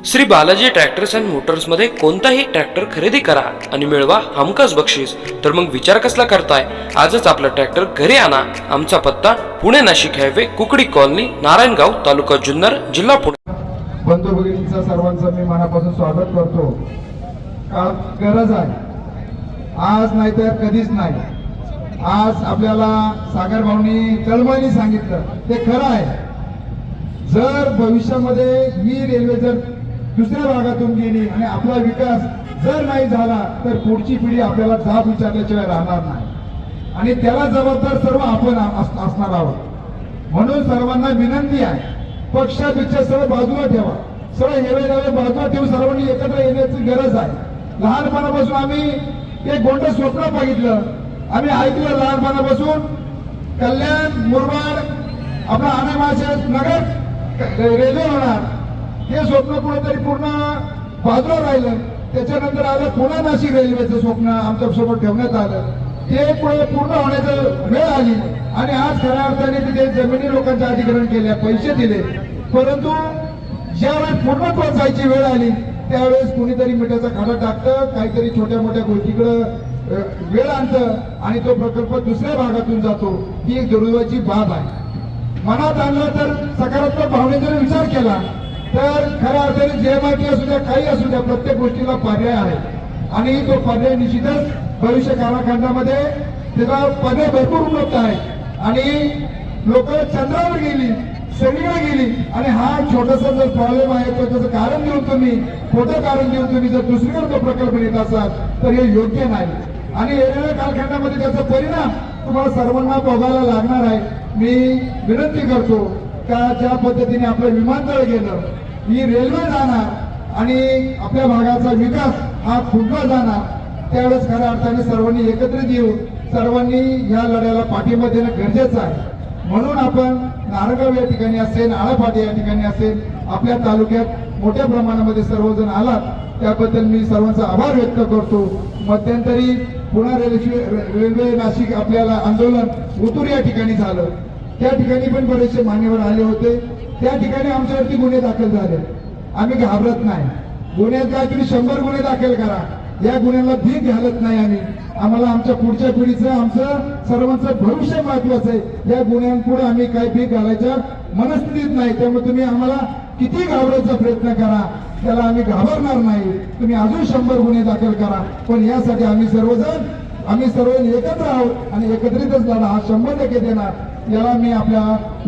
Shri Balaji tractors and Motors मध्ये कोणताही tractor खरेदी करा आणि मिळवा हमखास बक्षीस। तर मग विचार कसला करताय, आजच आपला ट्रॅक्टर घरी आणा। आमचा पत्ता पुणे नाशिक हायवे, कुकडी कॉलनी, नारायणगाव, तालुका जुन्नर, जिल्हा पुणे। बंधू भगिनींचा सर्वांचं मी मनापासून स्वागत करतो। काळ गरज आहे, आज नाही तर कधीच नाही। आज आपल्याला सागर भाऊनी तळमळीने सांगितलं ते खरं आहे। जर भविष्यामध्ये ही रेल्वे जर दुसऱ्या भागातून गेली आणि आपला विकास जर नाही झाला तर पुढची पिढी आपल्याला जाब विचारल्याशिवाय राहणार नाही आणि त्याला जबाबदार सर्व आपण असणार आहोत। म्हणून सर्वांना विनंती आहे, पक्षापेक्षा सर्व बाजूला ठेवा, सर्व हेवे बाजूला ठेवून सर्वांनी एकत्र येण्याची गरज आहे। लहानपणापासून आम्ही ते गोंड स्वप्न बघितलं, आम्ही ऐकलं लहानपणापासून कल्याण मुरबाड आपला आनेमाचे नगर रेल्वे होणार, हे स्वप्न कुठेतरी पूर्ण बाजूला राहिलं। त्याच्यानंतर आलं पुणे नाशिक रेल्वेचं स्वप्न आमच्या सोबत ठेवण्यात आलं, ते पूर्ण होण्याचं वेळ आली आणि आज खऱ्या अर्थाने तिथे जमिनी लोकांच्या अधिग्रहण केल्या, पैसे दिले, परंतु ज्यावेळेस पूर्णत्वात जायची वेळ आली त्यावेळेस कुणीतरी मिठाचा खाडा टाकतं, काहीतरी छोट्या मोठ्या गोष्टीकडे वेळ आणतं आणि तो प्रकल्प दुसऱ्या भागातून जातो। ही एक दुर्दैवाची बाब आहे। मनात आणलं तर सकारात्मक भावनेचा विचार केला तर खऱ्या अर्थाने JMIT असू द्या, काही असू द्या, प्रत्येक गोष्टीला पर्याय आहे आणि तो पर्याय निश्चितच भविष्य कालखंडामध्ये त्याला पर्याय भरपूर उपलब्ध आहे आणि लोक चंद्रावर गेली, सगळीकडे गेली आणि हा छोटासा जर प्रॉब्लेम आहे तर त्याचं कारण देऊन तुम्ही, खोटं कारण देऊन तुम्ही जर दुसरीकडे तो प्रकल्प नेत असाल तर हे योग्य नाही आणि येणाऱ्या कालखंडामध्ये त्याचा परिणाम तुम्हाला सर्वांना भोगायला लागणार आहे। मी विनंती करतो का ज्या पद्धतीने आपलं विमानतळ गेलं, ही रेल्वे जाणार आणि आपल्या भागाचा विकास हा खुंटला जाणार, त्यावेळेस खऱ्या अर्थाने सर्वांनी एकत्रित येऊन सर्वांनी या लढ्याला पाठिंबा देणं गरजेचं आहे। म्हणून आपण नारगाव या ठिकाणी असेल, आळाफाटी या ठिकाणी असेल, आपल्या तालुक्यात मोठ्या प्रमाणामध्ये सर्वजण आलात त्याबद्दल मी सर्वांचा आभार व्यक्त करतो। मध्यंतरी पुणे रेल्वे नाशिक आपल्याला आंदोलन उतूर या ठिकाणी झालं, त्या ठिकाणी पण बरेचसे मान्यवर आले होते, त्या ठिकाणी आमच्यावरती गुन्हे दाखल झाले। आम्ही घाबरत नाही, गुन्ह्यात काय तुम्ही 100 गुन्हे दाखल करा, या गुन्ह्याला भीक घालत नाही आम्ही। आम्हाला आमच्या पुढच्या पिढीचं, आमचं सर्वांचं भविष्य महत्वाचं आहे। या गुन्ह्यांपुढे आम्ही काही भीक घालायच्या मनस्थितीत नाही, त्यामुळे तुम्ही आम्हाला किती घाबरायचा प्रयत्न करा, त्याला आम्ही घाबरणार नाही। तुम्ही अजून 100 गुन्हे दाखल करा, पण यासाठी आम्ही सर्व एकत्र आहोत आणि एकत्रितच लढा हा 100% देणार। याला मी आपल्या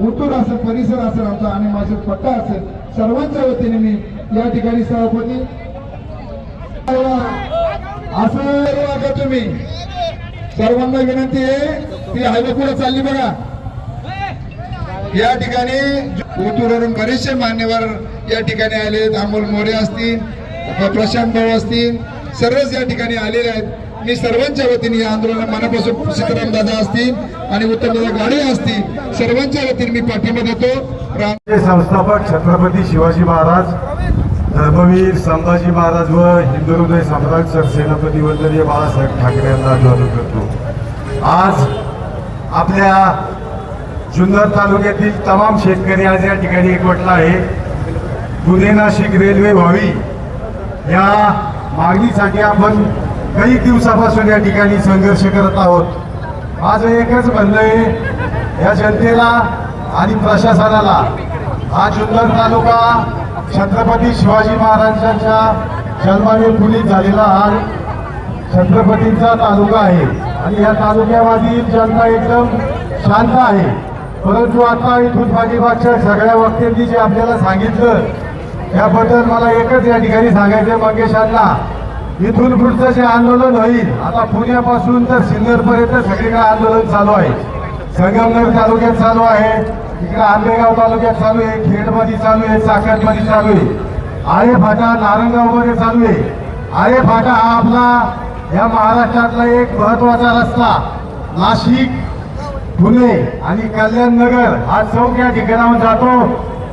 उतूर असेल, परिसर असेल, आमचा आणि माझे पट्टा असेल, सर्वांच्या वतीने मी या ठिकाणी सभापती असं का तुम्ही सर्वांना विनंती आहे ती हायवे पुढे चालली बघा। या ठिकाणी उतूरवरून बरेचसे मान्यवर या ठिकाणी आले, अमोल मोरे असतील, प्रशांत भाऊ असतील, सर्वच या ठिकाणी आलेले आहेत। मी सर्वांच्या वतीने या आंदोलनाला मनापासून सीताराम दादा असतील आणि उत्तम दादा गाडे असतील, सर्वांच्या वतीने मी पाठिंबा देतो। संस्थापक छत्रपती शिवाजी महाराज, धर्मवीर संभाजी महाराज व हिंदू हृदय सम्राट सरसेनापती वंदनीय बाळासाहेब ठाकरे यांना अभिवादन करतो। आज आपल्या जुन्नर तालुक्यातील तमाम शेतकरी आज या ठिकाणी एकवटला आहे। पुणे नाशिक रेल्वे व्हावी या मागणीसाठी आपण काही दिवसापासून या ठिकाणी संघर्ष करत आहोत। माझं एकच म्हणणं आहे या जनतेला आणि प्रशासनाला, हा जुन्नर तालुका छत्रपती शिवाजी महाराजांच्या जन्माने फुलीत झालेला हा छत्रपतींचा तालुका आहे आणि या तालुक्यामधील जनता एकदम शांत आहे। परंतु आता इथून पाठीमागच्या सगळ्या वक्त्यांनी जे आपल्याला सांगितलं त्याबद्दल मला एकच या ठिकाणी सांगायचं, मंगेशांना इथून पुढचं जे आंदोलन होईल, आता पुण्यापासून तर सिन्नरपर्यंत सगळीकडे आंदोलन चालू आहे। संगमनेर तालुक्यात चालू आहे, इकडे आंबेगाव तालुक्यात चालू आहे, खेडमध्ये चालू आहे, चाकणमध्ये चालू आहे, आळेफाटा नारायणगाव मध्ये चालू आहे। आळेफाटा हा आपला या महाराष्ट्रातला एक महत्वाचा रस्ता, नाशिक, पुणे आणि कल्याण नगर हा चौक या ठिकाणाहून जातो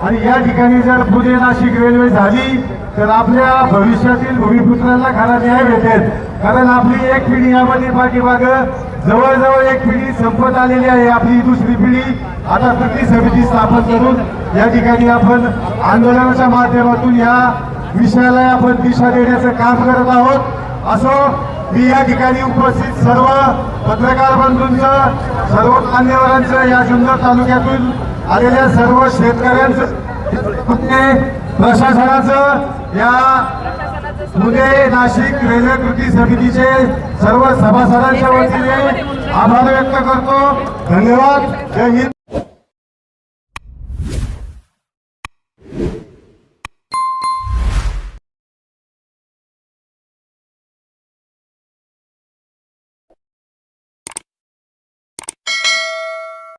आणि या ठिकाणी जर पुणे नाशिक रेल्वे झाली तर आपल्या भविष्यातील भूमिपुत्रांना खरा न्याय भेटेल। कारण आपली एक पिढी यामध्ये पाठीमाग जवळजवळ एक पिढी संपत आलेली आहे। आपली दुसरी पिढी आता कृती समिती स्थापन करून या ठिकाणी आपण आंदोलनाच्या माध्यमातून या विषयाला आपण दिशा देण्याचं काम करत आहोत. असो, मी या ठिकाणी उपस्थित सर्व पत्रकार बंधूंचं, सर्व मान्यवरांचं, या जुन्नर तालुक्यातून आलेल्या सर्व शेतकऱ्यांचं, प्रशासनाचं, या पुणे नाशिक रेल्वे कृती समितीचे सर्व सभासदांच्या वतीने आभार व्यक्त करतो. धन्यवाद. जय हिंद.